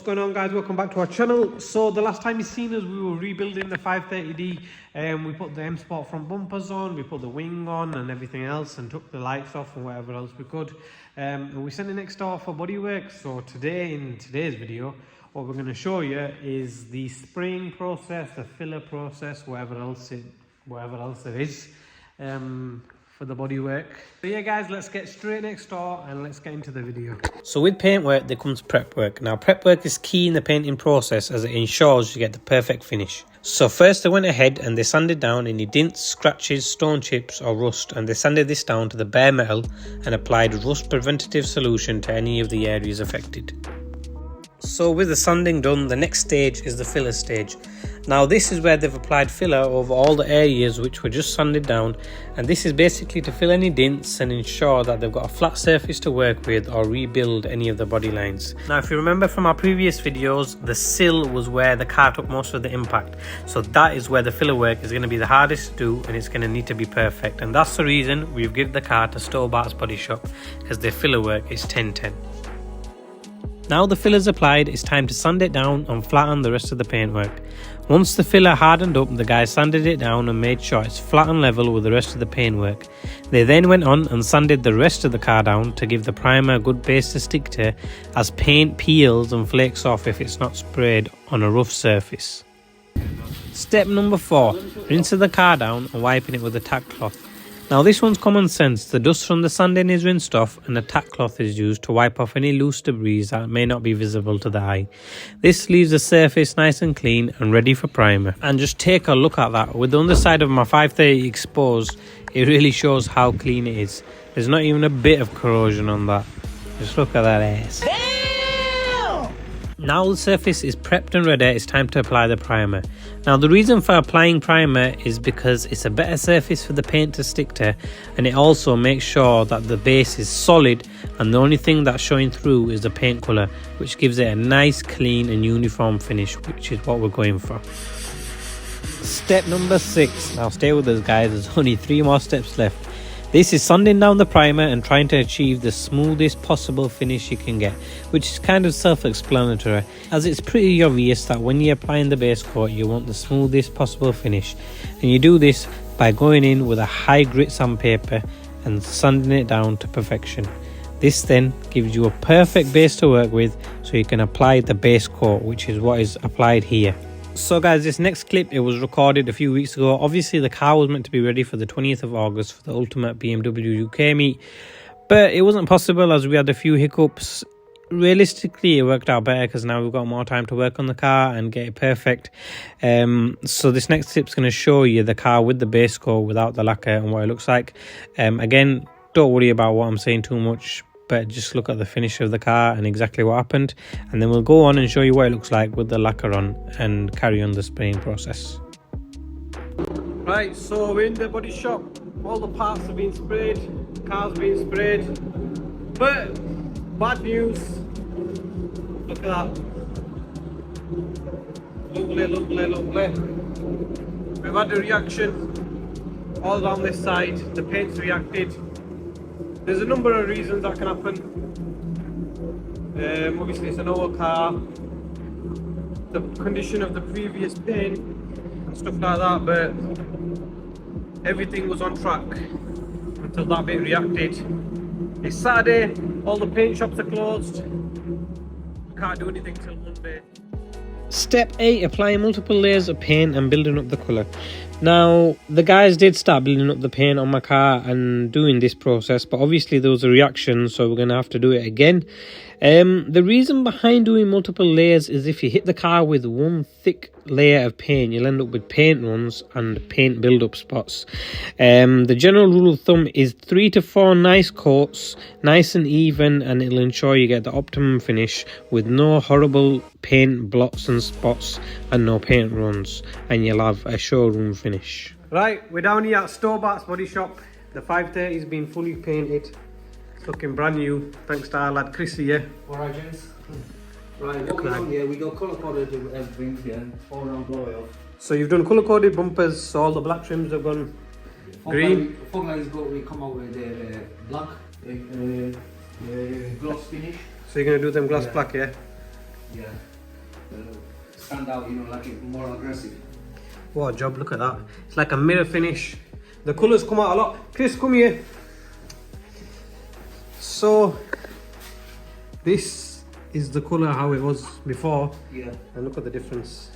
going on, guys? Welcome back to our channel. So the last time you seen us, we were rebuilding the 530D. We put the M Sport front bumpers on, we put the wing on and everything else, and took the lights off and whatever else we could. And we sent it next door for bodywork. So today, in today's video, what we're going to show you is the spraying process, the filler process, whatever else there is. For the bodywork. So yeah, guys, let's get straight next door and let's get into the video. So with paintwork there comes prep work. Now prep work is key in the painting process as it ensures you get the perfect finish. So first they went ahead and they sanded down any dents, scratches, stone chips or rust, and they sanded this down to the bare metal and applied rust preventative solution to any of the areas affected. So with the sanding done, the next stage is the filler stage. Now this is where they've applied filler over all the areas which were just sanded down, and this is basically to fill any dents and ensure that they've got a flat surface to work with or rebuild any of the body lines. Now if you remember from our previous videos, the sill was where the car took most of the impact, so that is where the filler work is going to be the hardest to do, and it's going to need to be perfect, and that's the reason we've given the car to Stobart's Body Shop, because their filler work is 10/10. Now the filler is applied, it's time to sand it down and flatten the rest of the paintwork. Once the filler hardened up, the guys sanded it down and made sure it's flat and level with the rest of the paintwork. They then went on and sanded the rest of the car down to give the primer a good base to stick to, as paint peels and flakes off if it's not sprayed on a rough surface. Step number 4, rinsing the car down and wiping it with a tack cloth. Now this one's common sense. The dust from the sanding is rinsed off and a tack cloth is used to wipe off any loose debris that may not be visible to the eye. This leaves the surface nice and clean and ready for primer. And just take a look at that. With the underside of my 530 exposed, it really shows how clean it is. There's not even a bit of corrosion on that. Just look at that ass. Now the surface is prepped and ready, it's time to apply the primer. Now the reason for applying primer is because it's a better surface for the paint to stick to, and it also makes sure that the base is solid and the only thing that's showing through is the paint colour, which gives it a nice, clean and uniform finish, which is what we're going for. Step number 6. Now stay with us, guys, there's only 3 more steps left. This is sanding down the primer and trying to achieve the smoothest possible finish you can get, which is kind of self-explanatory, as it's pretty obvious that when you're applying the base coat you want the smoothest possible finish, and you do this by going in with a high grit sandpaper and sanding it down to perfection. This then gives you a perfect base to work with, so you can apply the base coat, which is what is applied here. So guys, this next clip, it was recorded a few weeks ago. Obviously the car was meant to be ready for the 20th of August for the Ultimate BMW UK meet, but it wasn't possible as we had a few hiccups. Realistically it worked out better because now we've got more time to work on the car and get it perfect. So this next clip is going to show you the car with the base coat without the lacquer and what it looks like. Again, don't worry about what I'm saying too much, but just look at the finish of the car and exactly what happened, and then we'll go on and show you what it looks like with the lacquer on and carry on the spraying process. Right, so we're in the body shop, all the parts have been sprayed, the car's been sprayed, but bad news, look at that, lovely. We've had a reaction all down this side, the paint's reacted. There's a number of reasons that can happen. Obviously it's an old car, the condition of the previous paint and stuff like that, but everything was on track until that bit reacted. It's Saturday, all the paint shops are closed, can't do anything till Monday. Step 8, applying multiple layers of paint and building up the colour. Now, the guys did start building up the paint on my car and doing this process, but obviously there was a reaction, so we're going to have to do it again. The reason behind doing multiple layers is if you hit the car with one thick layer of paint, you'll end up with paint runs and paint build-up spots. The general rule of thumb is 3 to 4 nice coats, nice and even, and it'll ensure you get the optimum finish with no horrible paint blots and spots and no paint runs, and you'll have a showroom finish. Right, we're down here at Stobart's Body Shop. The 530 has been fully painted. It's looking brand new, thanks to our lad Chris here. Alright, gents. Right, what we done here, we got colour coded everything here, all around blow off. So you've done colour coded bumpers, so all the black trims have gone green. Fog lights we come out with black, gloss finish. So you're going to do them gloss black, yeah? Yeah. stand out, you know, like it more aggressive. What a job, look at that. It's like a mirror finish. The colours come out a lot. Chris, come here. So, this is the colour how it was before. Yeah. And look at the difference.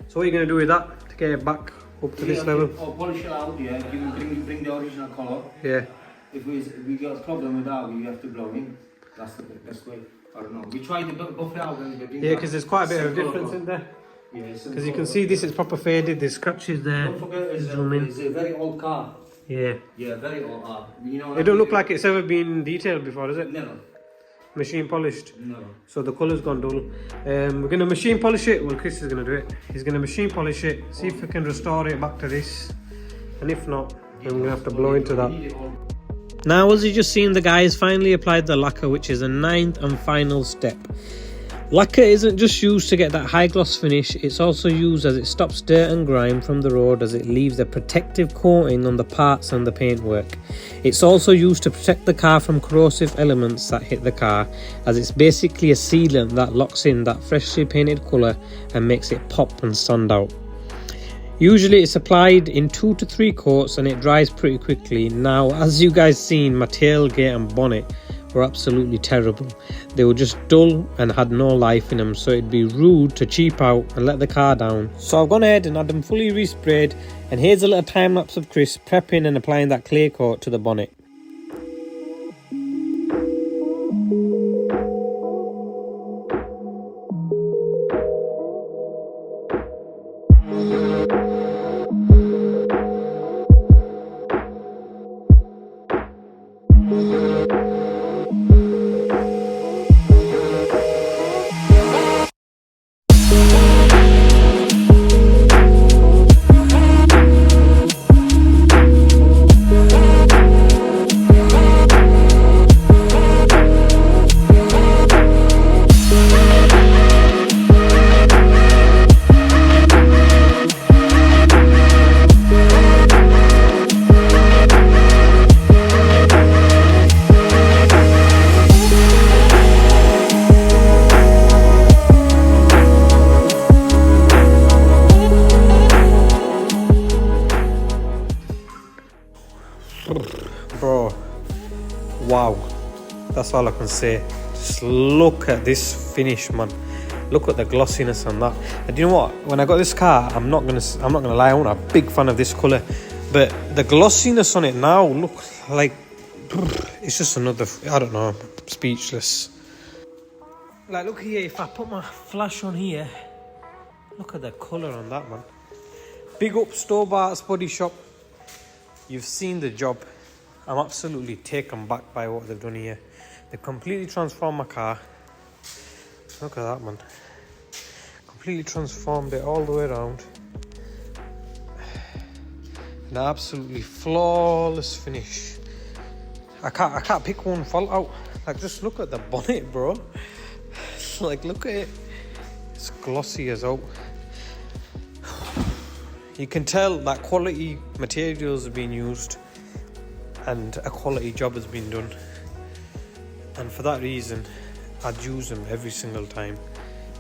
So what are you going to do with that to get it back up to this level? Or polish it out, yeah. You can bring the original colour. Yeah. If we got a problem with that, we have to blow in. That's the best way. I don't know. We tried to buff it out when we did. Yeah, because there's quite a bit of difference in there. Yeah, because you can see this is proper faded, there's scratches there. Don't forget, it's a very old car. Yeah. Yeah, very old car. You know, it don't look like it's ever been detailed before, does it? Never. Machine polished? No. So the colour's gone dull. We're going to machine polish it. Well, Chris is going to do it. He's going to machine polish it, see if we can restore it back to this. And if not, then we're going to have to blow into that. Now, as you just seen, the guys finally applied the lacquer, which is the 9th and final step. Lacquer isn't just used to get that high gloss finish, it's also used as it stops dirt and grime from the road as it leaves a protective coating on the parts and the paintwork. It's also used to protect the car from corrosive elements that hit the car, as it's basically a sealant that locks in that freshly painted colour and makes it pop and stand out. Usually it's applied in 2 to 3 coats and it dries pretty quickly. Now, as you guys seen, my tailgate and bonnet were absolutely terrible. They were just dull and had no life in them, so it'd be rude to cheap out and let the car down. So I've gone ahead and had them fully resprayed, and here's a little time lapse of Chris prepping and applying that clear coat to the bonnet. Bro, wow, that's all I can say. Just look at this finish, man. Look at the glossiness on that. And you know what, when I got this car, I'm not gonna lie, I'm not a big fan of this colour, but the glossiness on it now, look like it's just another, I don't know, I'm speechless. Like, look here, if I put my flash on here, look at the colour on that, man. Big up Stobart's Body Shop. You've seen the job. I'm absolutely taken back by what they've done here. They've completely transformed my car. Look at that, man. Completely transformed it all the way around. An absolutely flawless finish. I can't pick one fault out. Like, just look at the bonnet, bro. Like, look at it. It's glossy as out. You can tell that quality materials have been used and a quality job has been done. And for that reason, I'd use them every single time.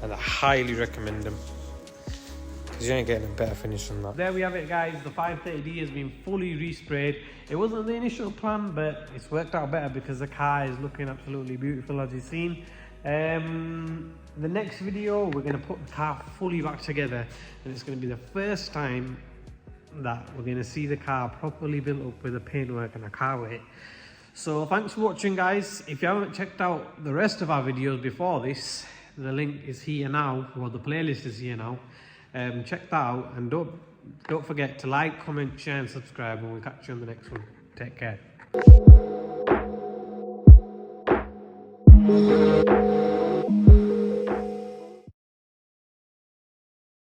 And I highly recommend them. Because you ain't getting a better finish than that. There we have it, guys. The 530D has been fully resprayed. It wasn't the initial plan, but it's worked out better because the car is looking absolutely beautiful, as you've seen. The next video, we're going to put the car fully back together, and it's going to be the first time that we're going to see the car properly built up with the paintwork and a car weight. So thanks for watching, guys. If you haven't checked out the rest of our videos before this, the link is here now, or the playlist is here now. Check that out, and don't forget to like, comment, share and subscribe, and we'll catch you on the next one. Take care.